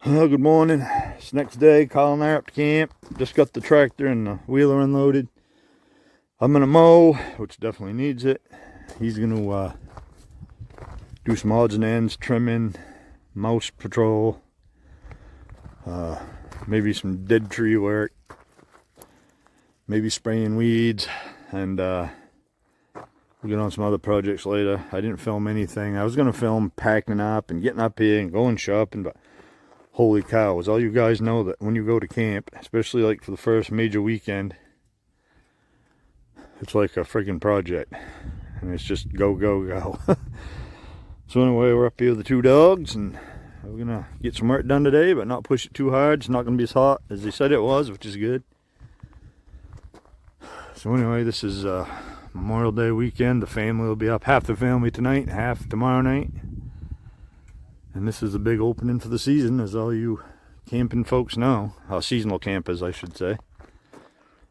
Well, good morning. It's next day. Kyle and I are up to camp. Just got the tractor and the wheeler unloaded. I'm gonna mow, which definitely needs it. He's gonna do some odds and ends, trimming, mouse patrol, maybe some dead tree work, maybe spraying weeds, and we'll get on some other projects later. I didn't film anything. I was gonna film packing up and getting up here and going shopping, but holy cow, as all you guys know, that when you go to camp, especially like for the first major weekend, it's like a freaking project. And it's just go, go, go. So anyway, we're up here with the two dogs, and we're gonna get some work done today, but not push it too hard. It's not gonna be as hot as they said it was, which is good. So anyway, this is Memorial Day weekend. The family will be up, half the family tonight, half tomorrow night. And this is a big opening for the season, as all you camping folks know. Seasonal campers, I should say.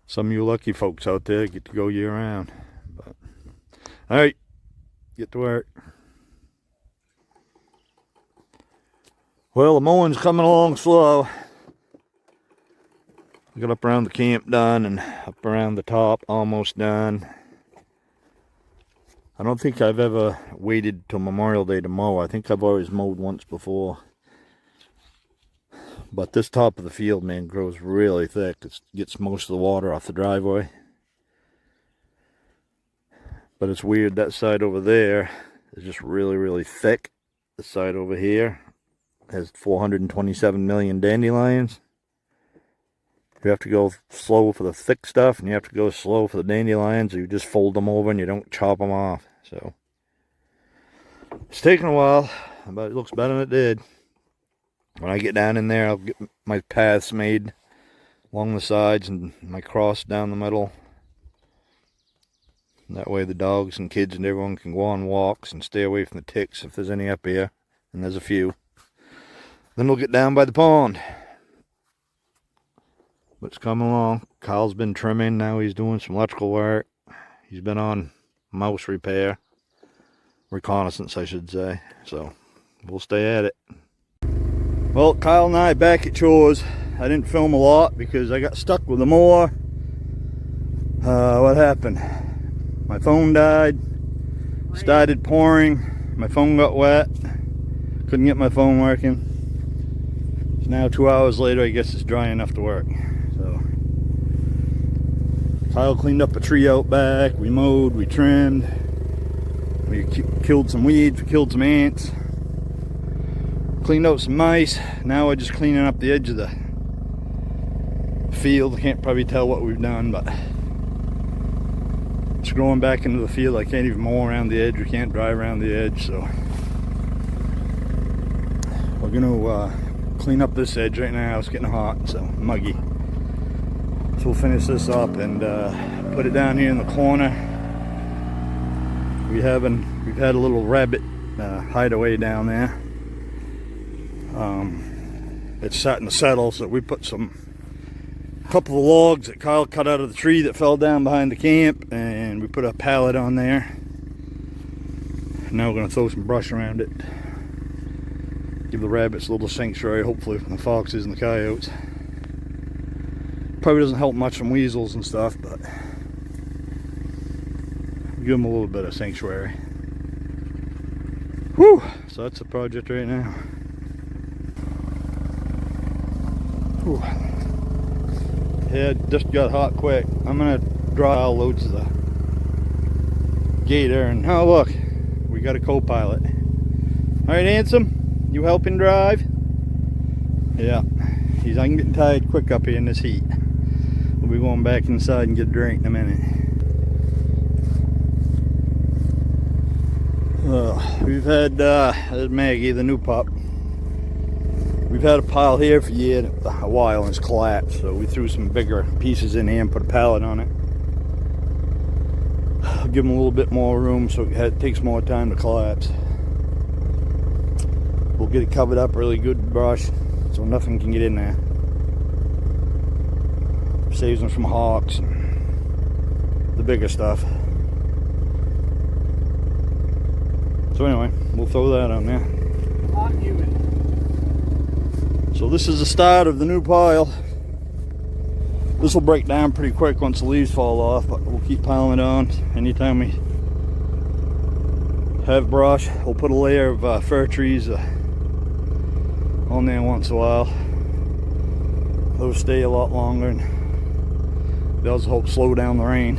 Some of you lucky folks out there get to go year round. But, all right, get to work. Well, the mowing's coming along slow. I got up around the camp done and up around the top almost done. I don't think I've ever waited till Memorial Day to mow. I think I've always mowed once before. But this top of the field, man, grows really thick. It gets most of the water off the driveway. But it's weird, that side over there is just really, really thick. The side over here has 427 million dandelions. You have to go slow for the thick stuff, and you have to go slow for the dandelions, or you just fold them over and you don't chop them off. So it's taking a while, but it looks better than it did. When I get down in there, I'll get my paths made along the sides and my cross down the middle. That way the dogs and kids and everyone can go on walks and stay away from the ticks if there's any up here, and there's a few. Then we'll get down by the pond. But it's coming along. Kyle's been trimming. Now he's doing some electrical work. He's been on mouse repair. Reconnaissance, I should say. So, we'll stay at it. Well, Kyle and I back at chores. I didn't film a lot because I got stuck with the mower. What happened? My phone died. Started pouring. My phone got wet. Couldn't get my phone working. So now 2 hours later, I guess it's dry enough to work. So Kyle cleaned up a tree out back. We mowed, we trimmed, we killed some weeds, we killed some ants, cleaned out some mice. Now we're just cleaning up the edge of the field. I can't probably tell what we've done, but it's growing back into the field. I can't even mow around the edge. We can't drive around the edge, so we're gonna clean up this edge right now. It's getting hot, so muggy. So we'll finish this up and put it down here in the corner. We've had a little rabbit hideaway down there. It's starting to settle, so we put a couple of logs that Kyle cut out of the tree that fell down behind the camp, and we put a pallet on there. Now we're going to throw some brush around it. Give the rabbits a little sanctuary, hopefully, from the foxes and the coyotes. Probably doesn't help much from weasels and stuff, but give them a little bit of sanctuary. Whew! So that's the project right now. Whew. Yeah, it just got hot quick. I'm gonna draw loads of the gator, and oh look, we got a co-pilot. All right, handsome, you helping drive? Yeah, I'm getting tired quick up here in this heat. We'll be going back inside and get a drink in a minute. We've had there's Maggie, the new pup. We've had a pile here for a while, and it's collapsed. So we threw some bigger pieces in here and put a pallet on it. I'll give them a little bit more room so it takes more time to collapse. We'll get it covered up really good with brush so nothing can get in there. Saves them from hawks and the bigger stuff. So anyway, we'll throw that on there. Hot and humid. So this is the start of the new pile. This will break down pretty quick once the leaves fall off, but we'll keep piling it on. Anytime we have brush, we'll put a layer of fir trees on there once in a while. Those stay a lot longer and does help slow down the rain.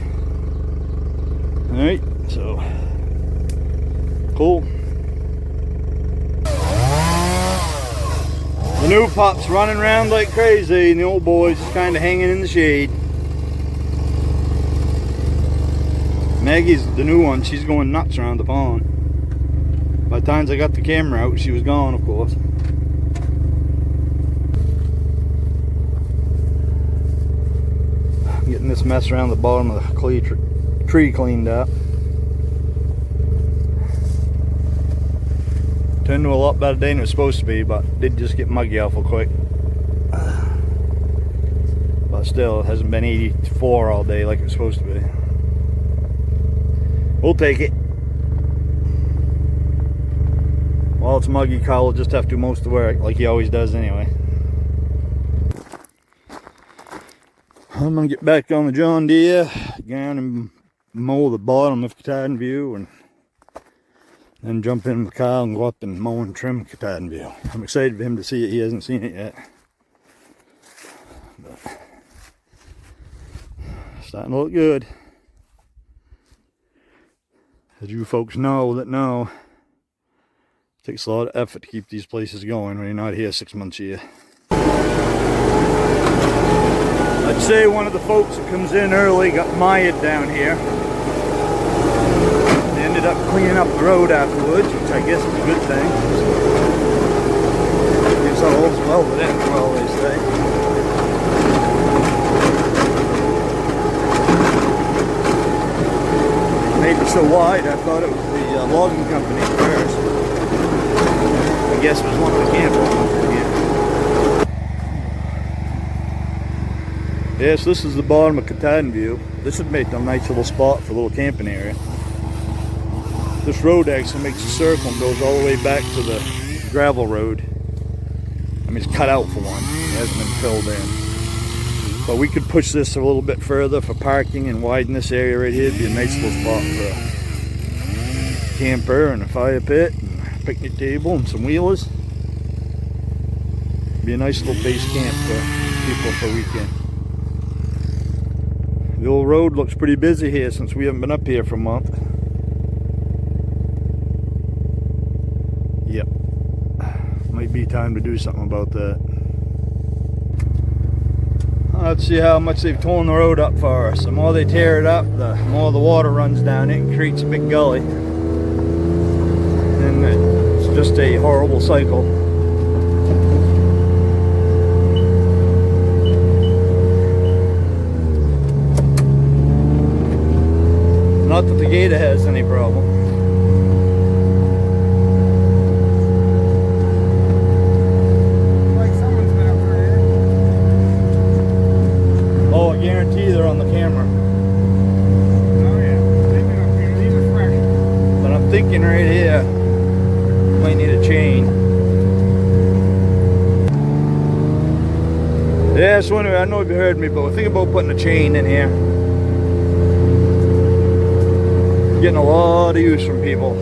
Alright, so cool. The new pup's running around like crazy and the old boy's just kind of hanging in the shade. Maggie's the new one, she's going nuts around the pond. By the time I got the camera out, she was gone, of course. I'm getting this mess around the bottom of the tree cleaned up. Turned to a lot better day than it was supposed to be, but did just get muggy awful quick. But still, it hasn't been 84 all day like it was supposed to be. We'll take it. While it's muggy, Kyle will just have to do most of the work, like he always does anyway. I'm gonna get back on the John Deere, go down and mow the bottom of Katahdin View, and then jump in with Kyle and go up and mow and trim Katahdin View. I'm excited for him to see it. He hasn't seen it yet. But starting to look good. As you folks know that know, it takes a lot of effort to keep these places going when you're not here 6 months a year. I'd say one of the folks that comes in early got mired down here. They ended up cleaning up the road afterwards, which I guess is a good thing. Guess all's well with it, well they say. Made it so wide, I thought it was the logging company at first. I guess it was one of the campers in here. Yes, this is the bottom of Katahdin View. This would make a nice little spot for a little camping area. This road actually makes a circle and goes all the way back to the gravel road. I mean, it's cut out for one. It hasn't been filled in. But we could push this a little bit further for parking and widen this area right here. It'd be a nice little spot for a camper and a fire pit and a picnic table and some wheelers. Be a nice little base camp for people for a weekend. The old road looks pretty busy here since we haven't been up here for a month. Yep. Might be time to do something about that. Let's see how much they've torn the road up for us. The more they tear it up, the more the water runs down it and creates a big gully. And it's just a horrible cycle. Not that the gator has any problem. Like someone's been up there. Oh, I guarantee they're on the camera. Oh yeah, they've been up here. These are fresh. But I'm thinking right here, might need a chain. Yeah, so anyway, I don't know if you heard me, but we're thinking about putting a chain in here. Getting a lot of use from people.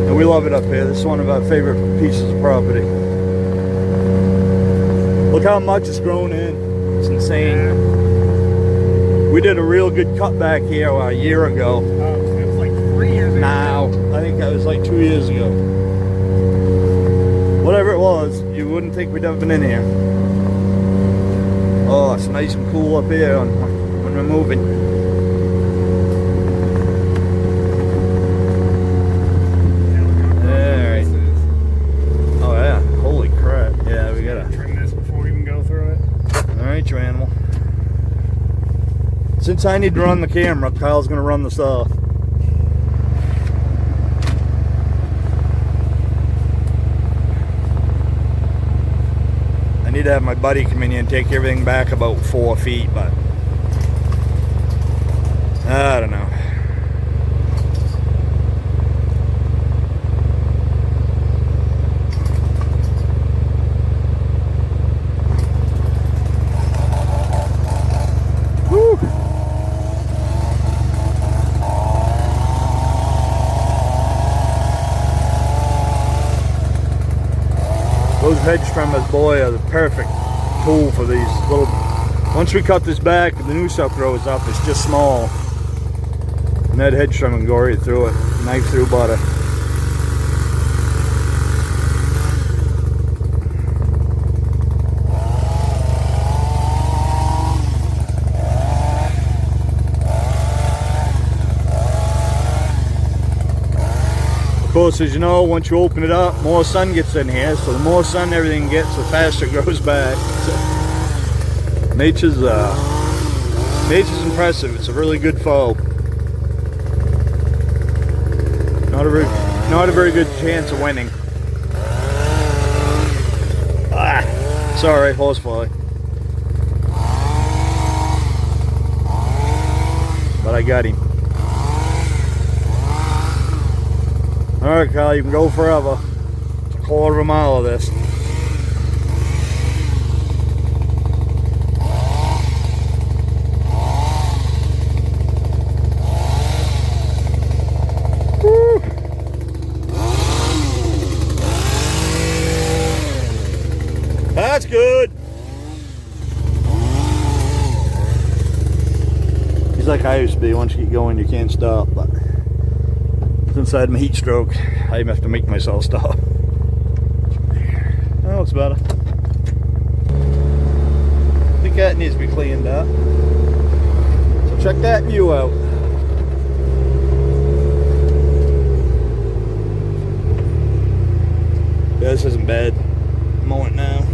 And we love it up here. This is one of our favorite pieces of property. Look how much it's grown in. It's insane. We did a real good cut back here a year ago. It was like 3 years ago. Now, I think that was like 2 years ago. Whatever it was, you wouldn't think we'd ever been in here. Oh, it's nice and cool up here when we're moving. Your animal. Since I need to run the camera, Kyle's going to run the saw. I need to have my buddy come in here and take everything back about 4 feet, but I don't know. hedge trimmers, boy, are the perfect tool for these little. Once we cut this back, the new stuff grows up. It's just small, and that hedge trimmer can go right through it, knife through butter. Of course, as you know, once you open it up, more sun gets in here, so the more sun everything gets, the faster it grows back. So, nature's impressive. It's a really good foe. Not a very good chance of winning. Ah, sorry, horsefly. But I got him. Alright, Kyle, you can go forever. It's a quarter of a mile of this. Woo. That's good. He's like I used to be. Once you get going, you can't stop. But since I had my heat stroke, I even have to make myself stop. Oh, it's better. I think that needs to be cleaned up. So check that view out. Yeah, this isn't bad. I'm mowing it now.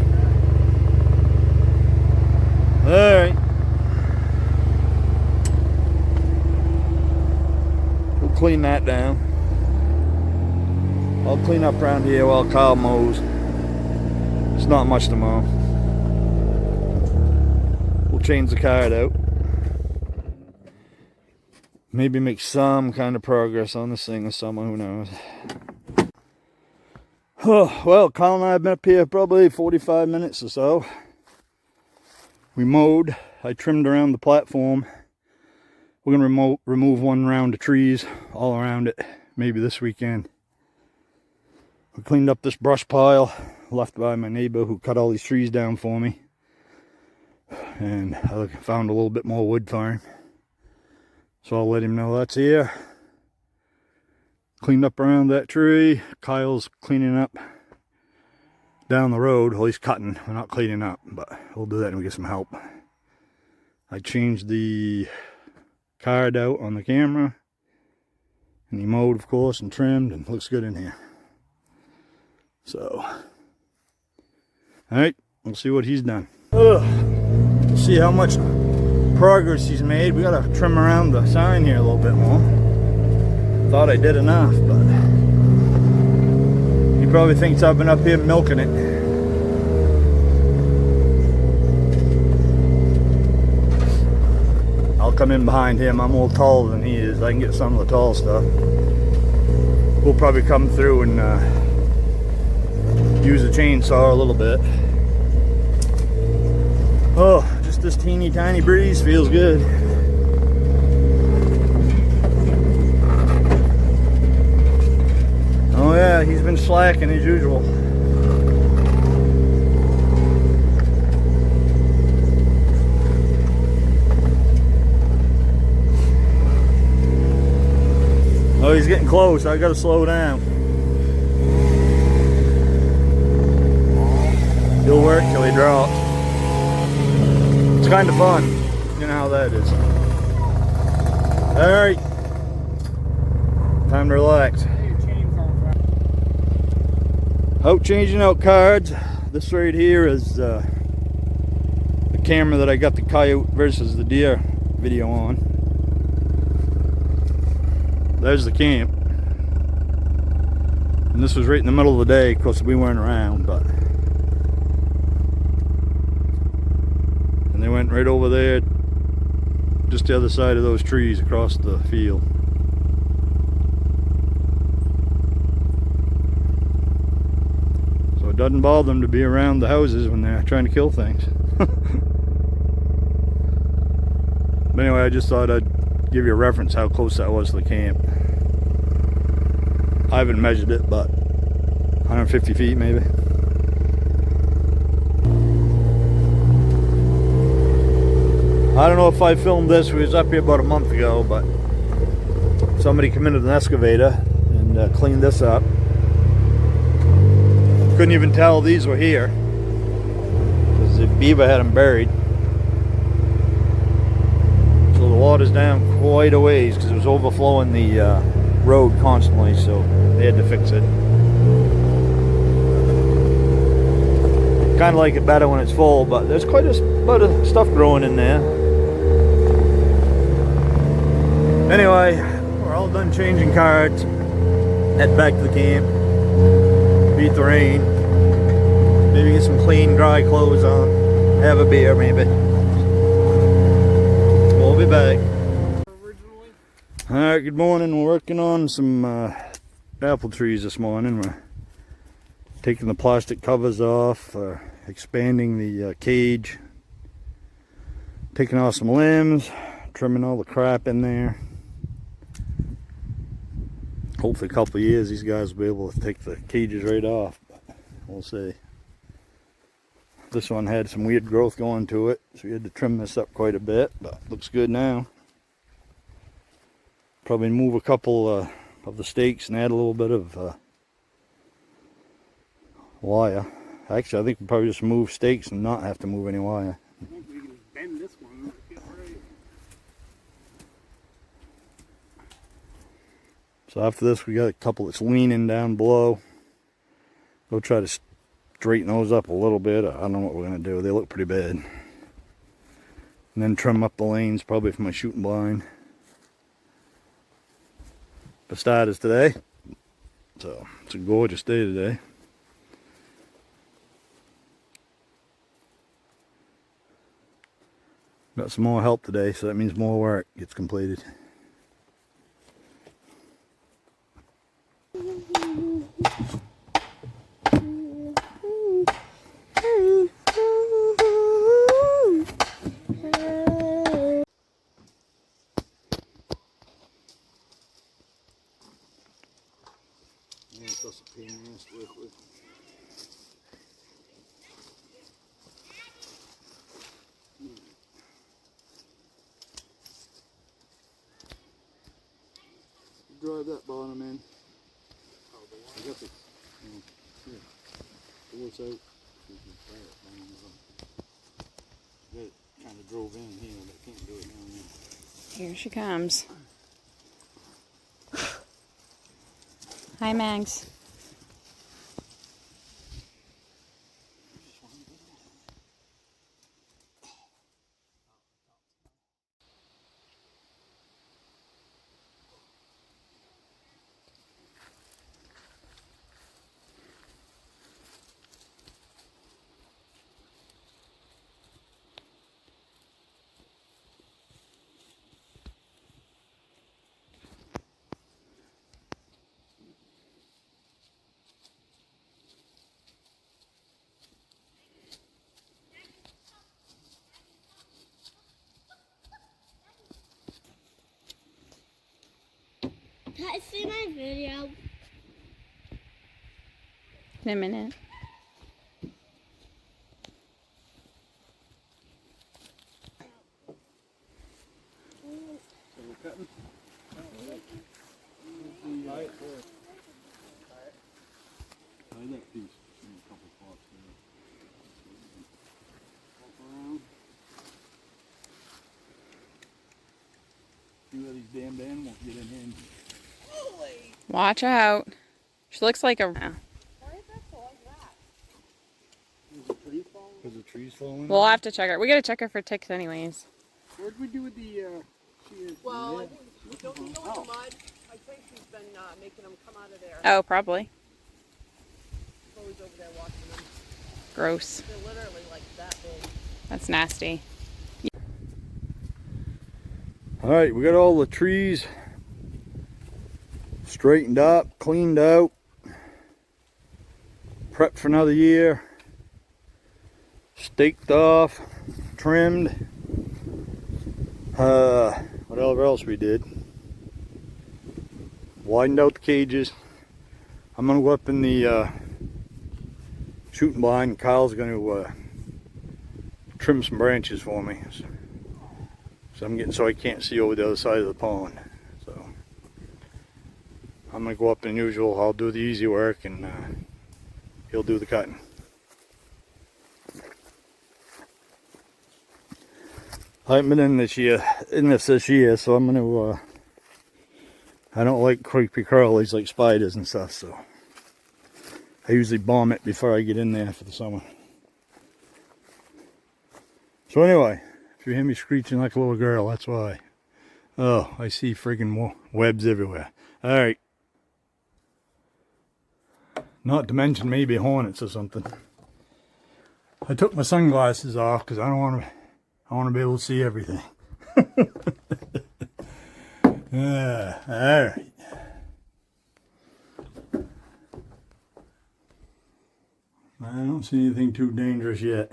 Alright. We'll clean that down. I'll clean up around here while Kyle mows. It's not much to mow. We'll change the card out. Maybe make some kind of progress on this thing this summer, who knows. Oh, well, Kyle and I have been up here probably 45 minutes or so. We mowed. I trimmed around the platform. We're going to remove one round of trees all around it, maybe this weekend. We cleaned up this brush pile left by my neighbor who cut all these trees down for me. And I found a little bit more wood for him. So I'll let him know that's here. Cleaned up around that tree. Kyle's cleaning up down the road. Well, he's cutting. We're not cleaning up, but we'll do that when we get some help. I changed the card out on the camera. And he mowed, of course, and trimmed, and looks good in here. So, alright, we'll see what he's done. We'll see how much progress he's made. We gotta trim around the sign here a little bit more. Thought I did enough, but he probably thinks I've been up here milking it. I'll come in behind him. I'm a little taller than he is. I can get some of the tall stuff. We'll probably come through and use a chainsaw a little bit. Oh, just this teeny tiny breeze feels good. Oh yeah, he's been slacking as usual. Oh, he's getting close. I gotta slow down. He'll work till he drops. It's kind of fun. You know how that is. Alright. Time to relax. Out changing out cards. This right here is the camera that I got the coyote versus the deer video on. There's the camp. And this was right in the middle of the day. Of course, we weren't around, but and they went right over there, just the other side of those trees across the field. So it doesn't bother them to be around the houses when they're trying to kill things. But anyway, I just thought I'd give you a reference how close that was to the camp. I haven't measured it, but 150 feet maybe. I don't know if I filmed this. We was up here about a month ago, but somebody came in with an excavator and cleaned this up. Couldn't even tell these were here because the beaver had them buried. So the water's down quite a ways because it was overflowing the road constantly, so they had to fix it. Kind of like it better when it's full, but there's quite a bit of stuff growing in there. Anyway, we're all done changing cards. Head back to the camp. Beat the rain. Maybe get some clean, dry clothes on. Have a beer, maybe. We'll be back. Alright, good morning. We're working on some apple trees this morning. We're taking the plastic covers off, expanding the cage, taking off some limbs, trimming all the crap in there. Hopefully a couple of years these guys will be able to take the cages right off, but we'll see. This one had some weird growth going to it, so we had to trim this up quite a bit, but looks good now. Probably move a couple of the stakes and add a little bit of wire. Actually, I think we'll probably just move stakes and not have to move any wire. I think we can bend this one. Right. So after this, we got a couple that's leaning down below. We'll try to straighten those up a little bit. I don't know what we're going to do. They look pretty bad. And then trim up the lanes probably for my shooting blind. The start is today. So it's a gorgeous day today. Got some more help today, so that means more work gets completed. Drive that bottom in. I got the here. Pull this out. It kind of drove in here, but I can't do it down there. Here she comes. Hi, Mags. Can I see my video? In a minute. That piece in a couple spots there. Walk around. See where these damned animals get in here. Watch out. She looks like a... Why is that so like that? Is the tree falling? Because the trees falling? We'll have to check her. We gotta check her for ticks anyways. What did we do with the shears? Well, I think, don't you know in the mud? I think she's been making them come out of there. Oh, probably. Chloe's over there watching them. Gross. They're literally like that big. That's nasty. Alright, we got all the trees straightened up, cleaned out, prepped for another year, staked off, trimmed. Whatever else we did. Widened out the cages. I'm going to go up in the shooting blind. Kyle's going to trim some branches for me. So I can't see over the other side of the pond. So I'm gonna go up in usual. I'll do the easy work and he'll do the cutting. I haven't been in this year, so I'm gonna. I don't like creepy crawlies like spiders and stuff, so I usually bomb it before I get in there for the summer. So anyway, if you hear me screeching like a little girl, that's why. Oh, I see friggin' webs everywhere. All right. Not to mention maybe hornets or something. I took my sunglasses off because I want to be able to see everything. All right. I don't see anything too dangerous yet.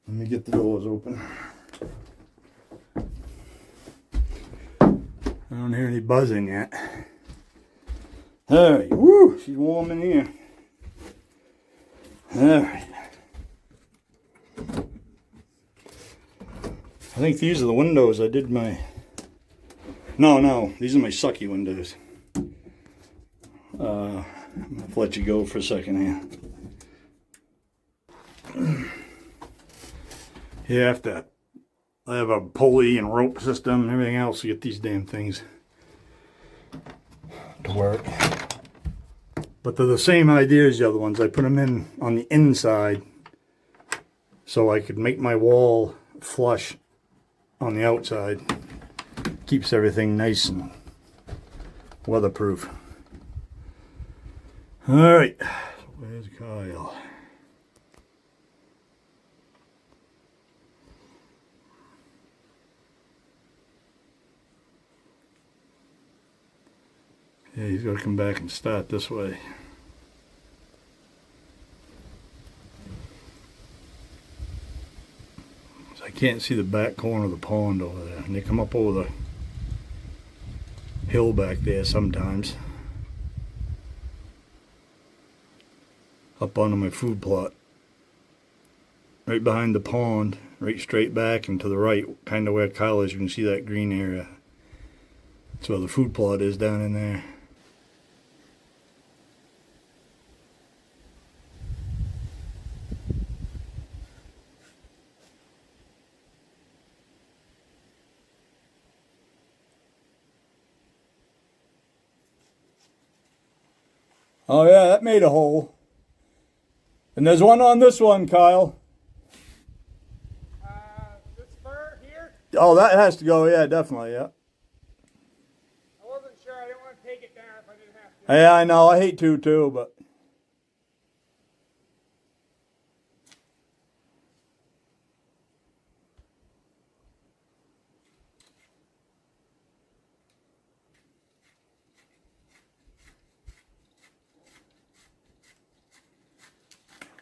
Let me get the doors open. I don't hear any buzzing yet. All right. Woo! She's warm in here. All right. I think these are the windows I did my... No, these are my sucky windows. I'm going to let you go for a second here. You have to have a pulley and rope system and everything else to get these damn things to work. But they're the same idea as the other ones. I put them in on the inside so I could make my wall flush on the outside. Keeps everything nice and weatherproof. All right, where's Kyle? Yeah, he's got to come back and start this way. So I can't see the back corner of the pond over there. And they come up over the hill back there sometimes. Up onto my food plot. Right behind the pond, right straight back and to the right, kind of where Kyle is, you can see that green area. That's where the food plot is down in there. Oh yeah, that made a hole. And there's one on this one, Kyle. This spur here? Oh, that has to go, yeah, definitely, yeah. I wasn't sure. I didn't want to take it down if I didn't have to. Yeah, I know, I hate to too, but...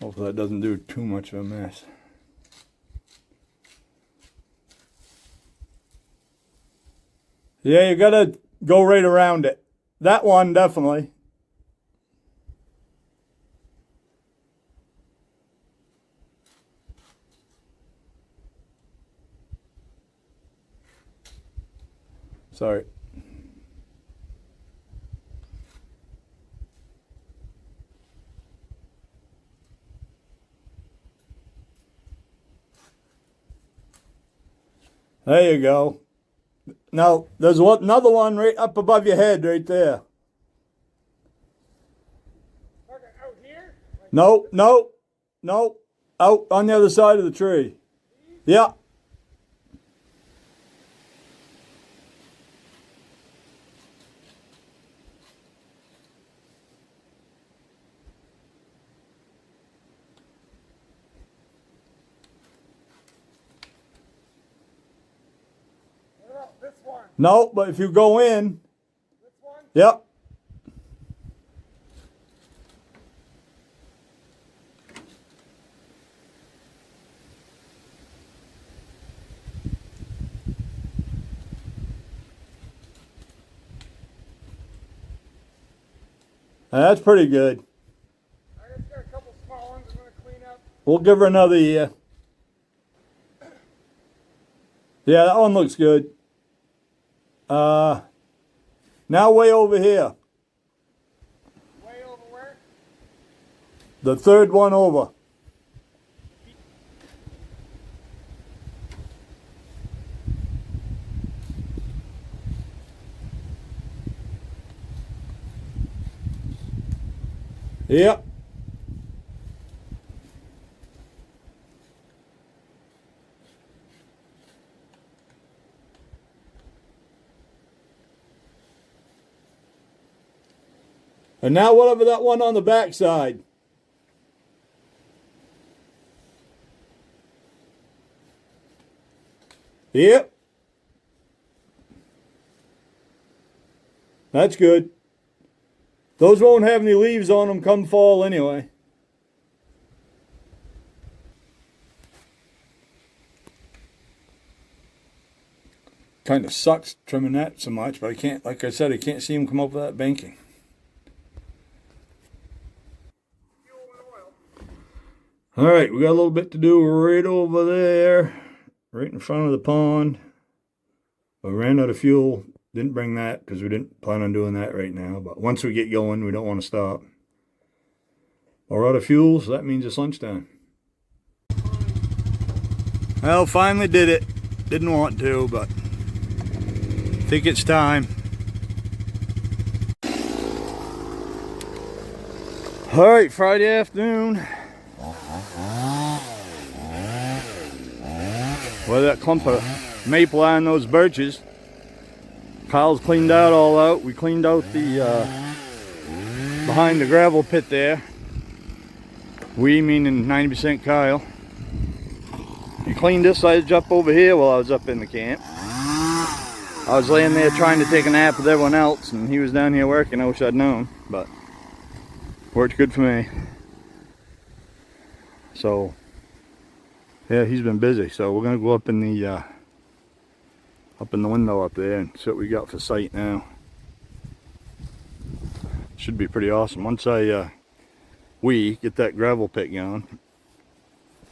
Hopefully that doesn't do too much of a mess. Yeah, you gotta go right around it. That one, definitely. Sorry. There you go. Now, there's another one right up above your head right there. Okay, out here? Like No. Out on the other side of the tree. Yeah. what about this one? No, but if you go in, This one? yep. That's pretty good. I just got a couple small ones I'm going to clean up. We'll give her another year. Yeah, that one looks good. Now way over here. Way over where? The third one over. Yep. And now whatever that one on the back side. Yep. That's good. Those won't have any leaves on them come fall anyway. Kind of sucks trimming that so much, but I can't, like I said, I can't see them come up with that banking. All right, we got a little bit to do right over there, right in front of the pond. I ran out of fuel. Didn't bring that because we didn't plan on doing that right now. But once we get going, we don't want to stop. We're out of fuel, so that means it's lunchtime. Well, finally did it. Didn't want to, but I think it's time. All right, Friday afternoon. Well, that clump of maple on those birches. Kyle's cleaned that all out. We cleaned out the behind the gravel pit there. We meaning 90% Kyle. He cleaned this side up over here while I was up in the camp. I was laying there trying to take a nap with everyone else, and he was down here working. I wish I'd known, but worked good for me. So yeah, he's been busy. So we're gonna go up in the window up there and see what we got for sight now. Should be pretty awesome. Once we get that gravel pit going,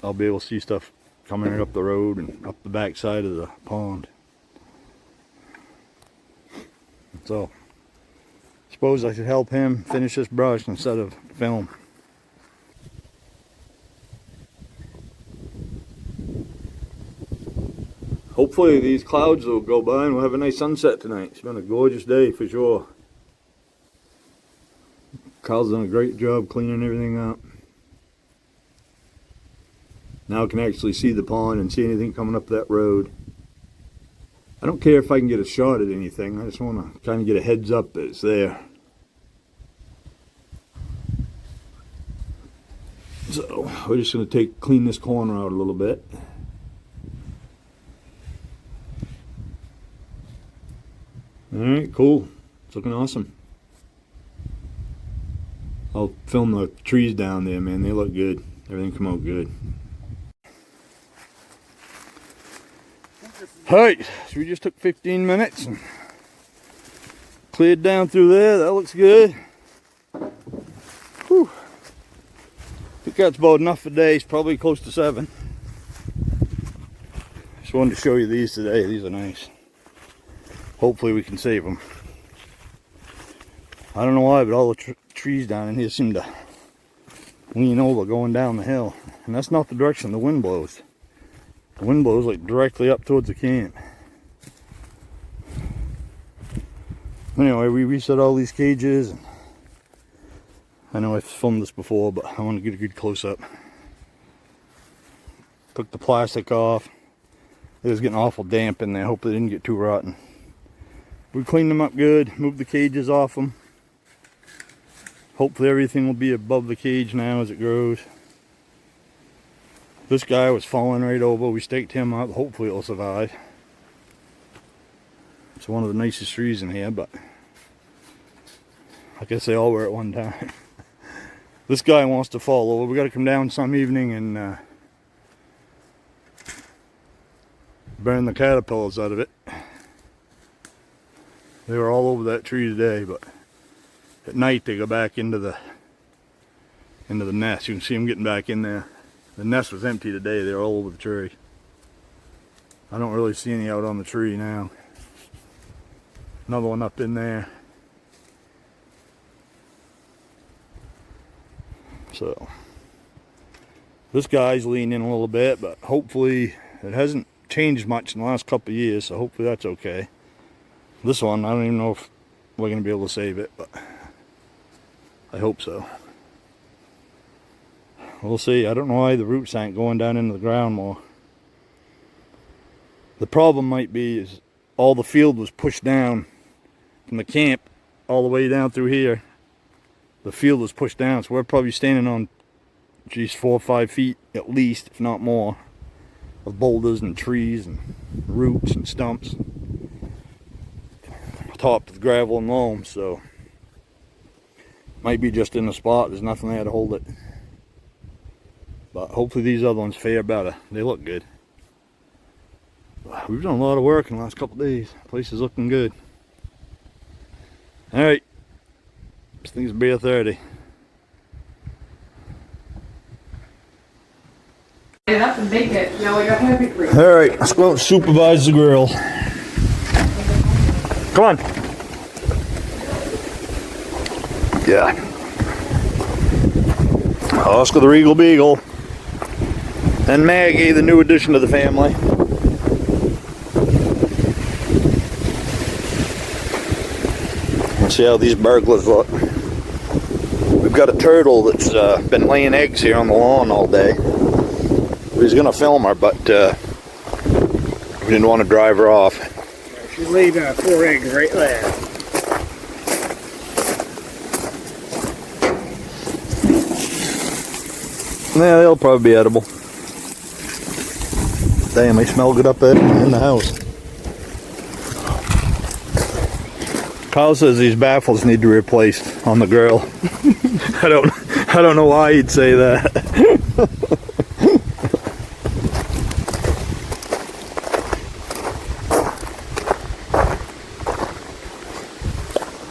I'll be able to see stuff coming right up the road and up the back side of the pond. So I suppose I should help him finish this brush instead of film. Hopefully these clouds will go by and we'll have a nice sunset tonight. It's been a gorgeous day for sure. Kyle's done a great job cleaning everything up. Now I can actually see the pond and see anything coming up that road. I don't care if I can get a shot at anything. I just want to kind of get a heads up that it's there. So we're just going to clean this corner out a little bit. Alright, cool. It's looking awesome. I'll film the trees down there, man. They look good. Everything come out good. Alright, so we just took 15 minutes and cleared down through there. That looks good. Whew. I think that's about enough for days. Probably close to 7. Just wanted to show you these today. These are nice. Hopefully we can save them. I don't know why, but all the trees down in here seem to lean over going down the hill. And that's not the direction the wind blows. The wind blows like directly up towards the camp. Anyway, we reset all these cages. And I know I've filmed this before, but I want to get a good close-up. Took the plastic off. It was getting awful damp in there. Hopefully it didn't get too rotten. We cleaned them up good, moved the cages off them. Hopefully everything will be above the cage now as it grows. This guy was falling right over. We staked him up. Hopefully it'll survive. It's one of the nicest trees in here, but I guess they all were at one time. This guy wants to fall over. We got to come down some evening and burn the caterpillars out of it. They were all over that tree today, but at night they go back into the nest. You can see them getting back in there. The nest was empty today. They were all over the tree. I don't really see any out on the tree now. Another one up in there. So this guy's leaning a little bit, but hopefully it hasn't changed much in the last couple of years, so hopefully that's okay. This one, I don't even know if we're going to be able to save it, but I hope so. We'll see. I don't know why the roots ain't going down into the ground more. The problem might be is all the field was pushed down from the camp all the way down through here. The field was pushed down, so we're probably standing on, geez, 4 or 5 feet at least, if not more, of boulders and trees and roots and stumps, topped with gravel and loam. So might be just in the spot. There's nothing there to hold it. But hopefully these other ones fare better. They look good. We've done a lot of work in the last couple of days. The place is looking good. All right. This thing's beer 30. Get it up and bake it. Now I got happy free. All right, let's go out and supervise the grill. Come on. Yeah. Oscar the Regal Beagle. And Maggie, the new addition to the family. Let's see how these burglars look. We've got a turtle that's been laying eggs here on the lawn all day. He's gonna film her, but we didn't want to drive her off. She laid 4 eggs right there. Yeah, they'll probably be edible. Damn, they smell good up there in the house. Kyle says these baffles need to be replaced on the grill. I don't know why he'd say that.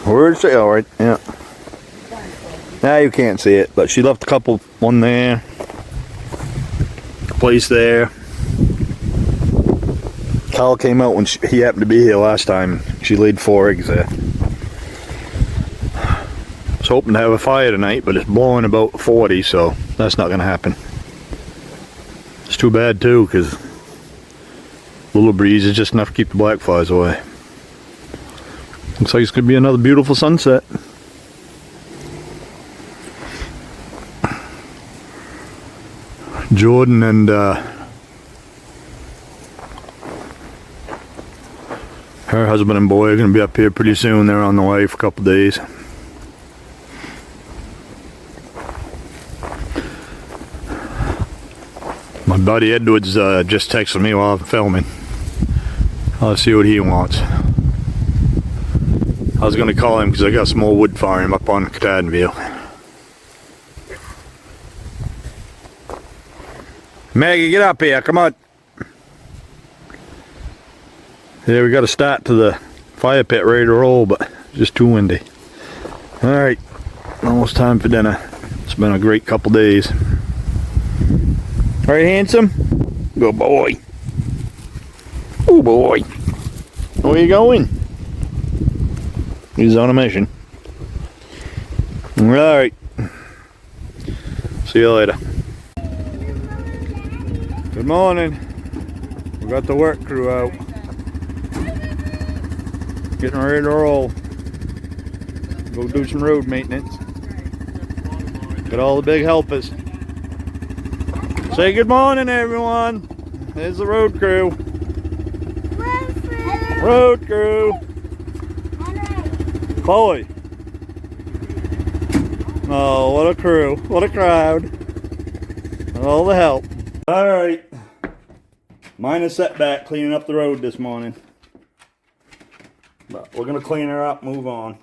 Where'd she? All right, yeah. Now you can't see it, but she left a couple. One there, a place there. Kyle came out when he happened to be here last time. She laid 4 eggs there. I was hoping to have a fire tonight, but it's blowing about 40, so that's not going to happen. It's too bad too, because a little breeze is just enough to keep the black flies away. Looks like it's going to be another beautiful sunset. Jordan and her husband and boy are going to be up here pretty soon. They're on the way for a couple days. My buddy Edwards just texted me while I'm filming. I'll see what he wants. I was going to call him because I got some more wood for him up on Katahdinville. Maggie, get up here, come on. Yeah, we got to start to the fire pit ready to roll, but it's just too windy. Alright, almost time for dinner. It's been a great couple days. Alright, handsome? Good boy. Oh boy. Where you going? He's on a mission. Alright. See you later. Good morning. We got the work crew out. Getting ready to roll. Go do some road maintenance. Got all the big helpers. Say good morning, everyone. There's the road crew. Road crew. Chloe. Oh, what a crew. What a crowd. All the help. Alright. Minor setback cleaning up the road this morning. But we're going to clean her up, move on.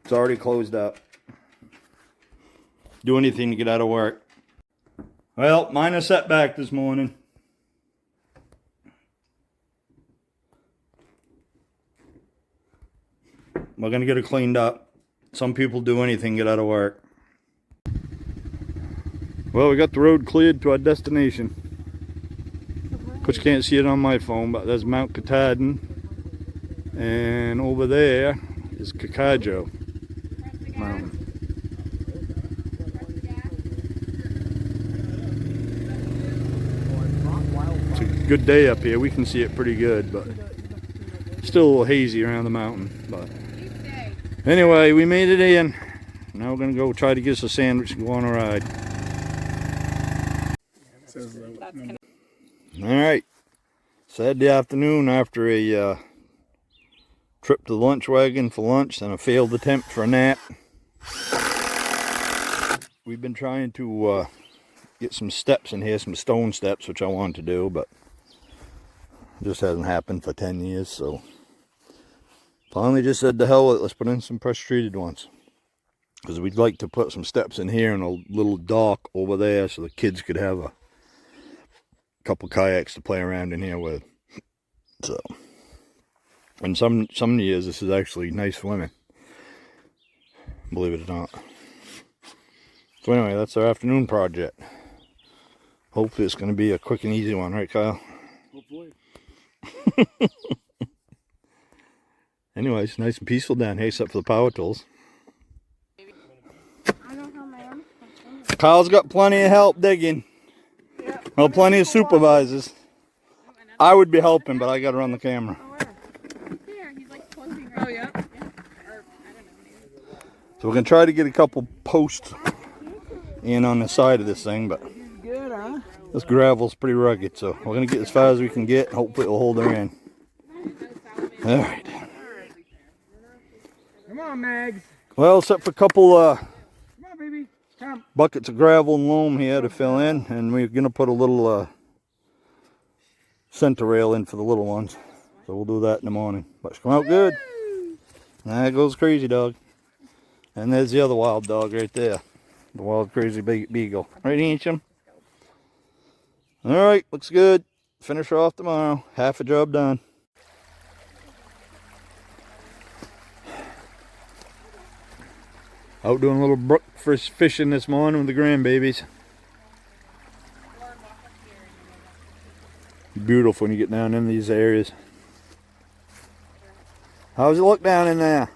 It's already closed up. Do anything to get out of work. Well, minor setback this morning. We're going to get her cleaned up. Some people do anything to get out of work. Well, we got the road cleared to our destination. But you can't see it on my phone, but there's Mount Katahdin. And over there is Kakajo Mountain. It's a good day up here. We can see it pretty good, but still a little hazy around the mountain. But anyway, we made it in. Now we're gonna go try to get us a sandwich and go on a ride. All right, Saturday afternoon after a trip to the lunch wagon for lunch and a failed attempt for a nap. We've been trying to get some steps in here, some stone steps, which I wanted to do, but it just hasn't happened for 10 years, so finally just said to hell with it, let's put in some pressure treated ones. Because we'd like to put some steps in here and a little dock over there so the kids could have a couple kayaks to play around in here with. So, and some years this is actually nice swimming, believe it or not. So anyway, that's our afternoon project. Hopefully it's going to be a quick and easy one, right, Kyle? Hopefully. Anyway, it's nice and peaceful down here except for the power tools. I don't have my arms. Kyle's got plenty of help digging. Well, plenty of supervisors. I would be helping, but I got to run the camera. Oh, yeah. So we're going to try to get a couple posts in on the side of this thing, but Good, huh? this gravel's pretty rugged, so we're going to get as far as we can get. Hopefully it'll hold her in. All right. Come on, Mags. Well, except for a couple Come on, baby. Come. buckets of gravel and loam here to fill in, and we're going to put a little center rail in for the little ones. So we'll do that in the morning. But it's come out good. There goes Crazy Dog. And there's the other wild dog right there. The wild crazy beagle. Right, Ancient? Alright, looks good. Finish her off tomorrow. Half a job done. Out doing a little brook fishing this morning with the grandbabies. Beautiful when you get down in these areas. How's it look down in there?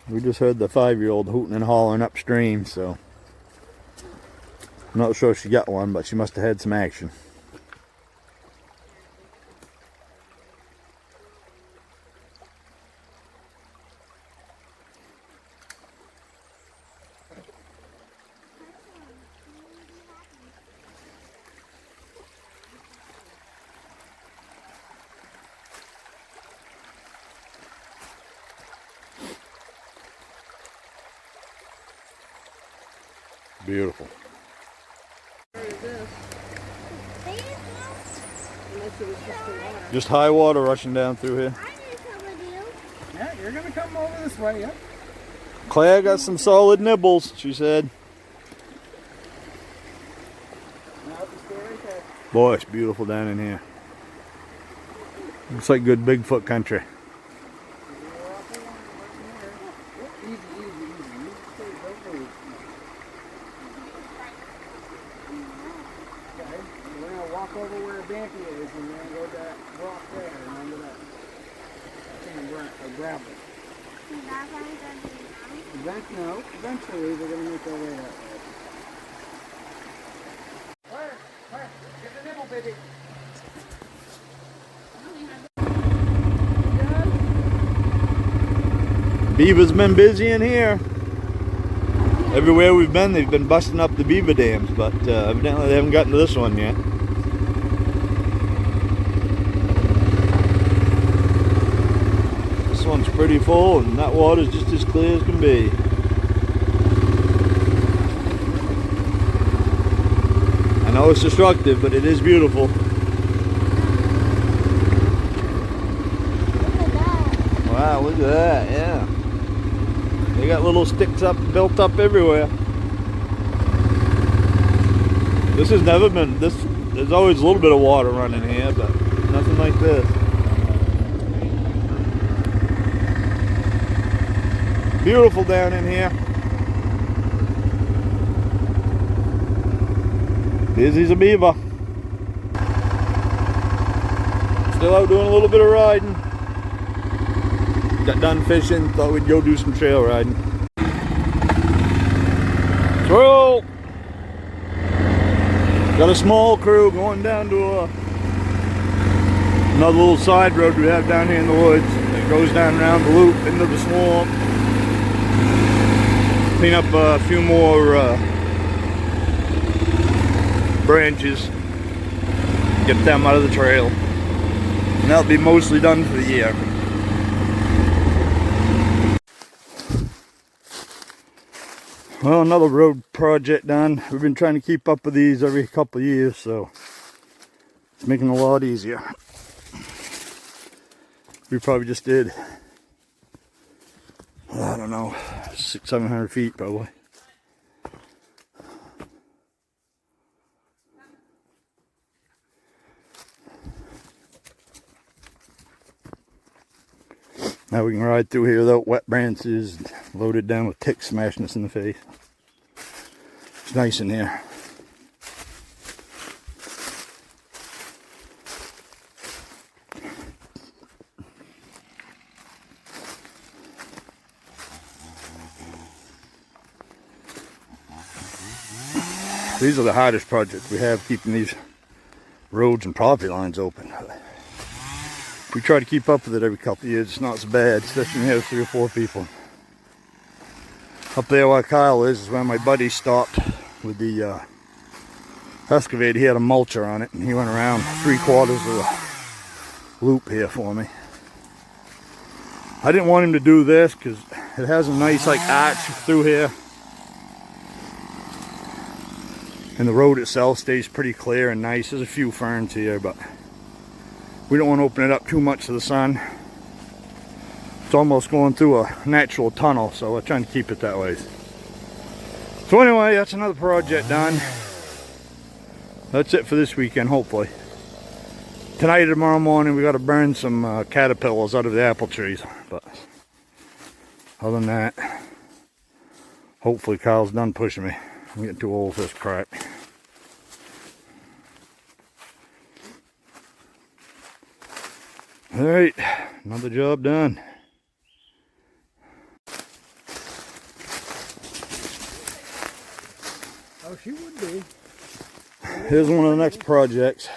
We just heard the 5-year-old hooting and hollering upstream, so I'm not sure she got one, but she must have had some action. Beautiful. Just high water rushing down through here. I need to come with you. Yeah, you're gonna come over this way, yeah? Claire got some solid nibbles, she said. Boy, it's beautiful down in here. Looks like good Bigfoot country. We're gonna walk over where Dampy is and then go to that rock there and under that thing of gravel. Is that what I'm gonna do now? Eventually we're gonna make our way that way. Where? Get the nibble, baby. Beaver's been busy in here. Everywhere we've been, they've been busting up the beaver dams, but evidently they haven't gotten to this one yet. This one's pretty full, and that water's just as clear as can be. I know it's destructive, but it is beautiful. Look at that. Wow, look at that, yeah. They got little sticks up, built up everywhere. This has never been, there's always a little bit of water running here, but nothing like this. Beautiful down in here. Busy as a beaver. Still out doing a little bit of riding. Got done fishing, thought we'd go do some trail riding. Roll! Got a small crew going down to another little side road we have down here in the woods. It goes down around the loop into the swamp. Clean up a few more branches. Get them out of the trail. And that'll be mostly done for the year. Well, another road project done. We've been trying to keep up with these every couple of years, so it's making it a lot easier. We probably just did, I don't know, 600-700 feet probably. Now we can ride through here without wet branches, loaded down with ticks smashing us in the face. It's nice in here. These are the hardest projects we have, keeping these roads and property lines open. If we try to keep up with it every couple of years, it's not so bad, especially when you have 3 or 4 people. Up there where Kyle is where my buddy stopped with the excavator. He had a mulcher on it, and he went around 3/4 of the loop here for me. I didn't want him to do this because it has a nice like arch through here. And the road itself stays pretty clear and nice. There's a few ferns here, but we don't want to open it up too much to the sun. It's almost going through a natural tunnel, so we're trying to keep it that way. So anyway, that's another project done. That's it for this weekend, hopefully. Tonight or tomorrow morning, we got to burn some caterpillars out of the apple trees. But other than that, hopefully Kyle's done pushing me. I'm getting too old for this crap. Alright, another job done. Oh, she would be. Here's one of the next projects.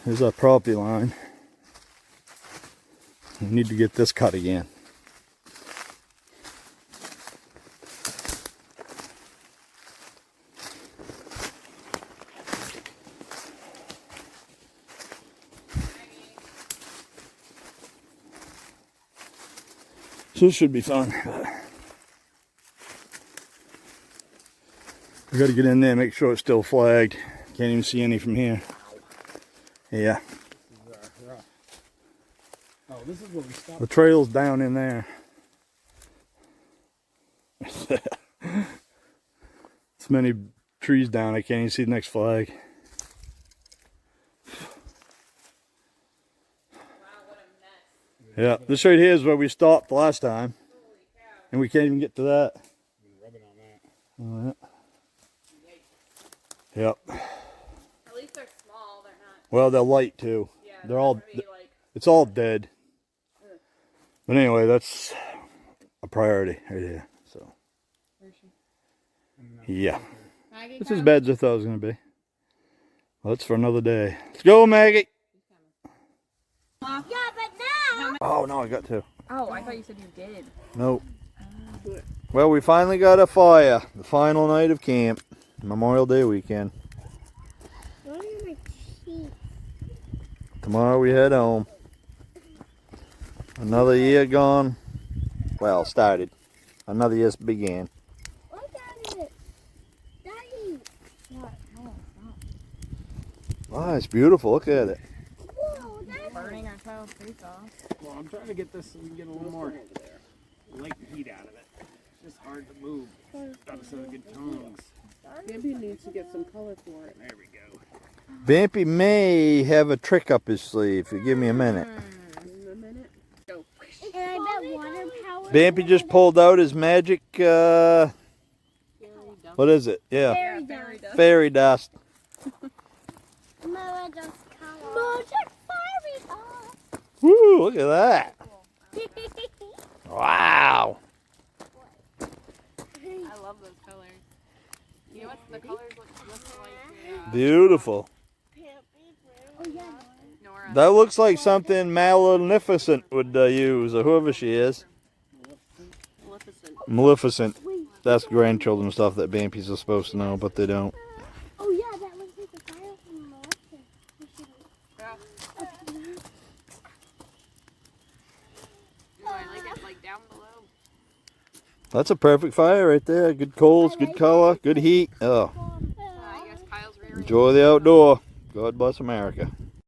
Here's our property line. We need to get this cut again. So this should be fun. We got to get in there, make sure it's still flagged. Can't even see any from here. Yeah. Oh, this is where we stopped. The trail's down in there. So many trees down, I can't even see the next flag. Yeah, this right here is where we stopped last time. And we can't even get to that. Oh, yeah. Yep. At least they're small. They're not. Well, they're light too. Yeah, they're all. like, It's all dead. But anyway, that's a priority right here. So. Yeah. Maggie, It's as bad as I thought it was gonna be. Well, that's for another day. Let's go, Maggie. Yeah, but now. Oh no, I got to. Oh, I thought you said you did. Nope. Well, we finally got a fire. The final night of camp. Memorial Day weekend. What are my teeth? Tomorrow we head home. Another year gone. Well, started. Another year began. Look at it. Daddy. What? No, it's Wow, it's beautiful. Look at it. Whoa, not. Daddy. Burning our child's face off. Well, I'm trying to get this so we can get a little more light heat out of it. It's just hard to move. Got to set good tongues. Maybe he needs to get some color for it. There we go. Bampy may have a trick up his sleeve. If you give me a minute. In a minute. Go. And I bet water power. Bampy just pulled out his magic Scary dummy. What is it? Yeah. Fairy Fairy dust. dust. Fairy dust. Mother just color. Magic fairy dust. Woo, look at that. Wow. I love those colors. You know what the colors look like? Beautiful. Oh yeah. Nora. That looks like something Maleficent would use, or whoever she is. Maleficent. Maleficent. That's grandchildren stuff that Bampies are supposed to know, but they don't. Oh yeah, that looks like the fire from Melissa. We should. Ooh, I like it like down below. That's a perfect fire right there. Good coals, good color, good heat. Oh, I guess Kyle's rear. enjoy the outdoor. God bless America.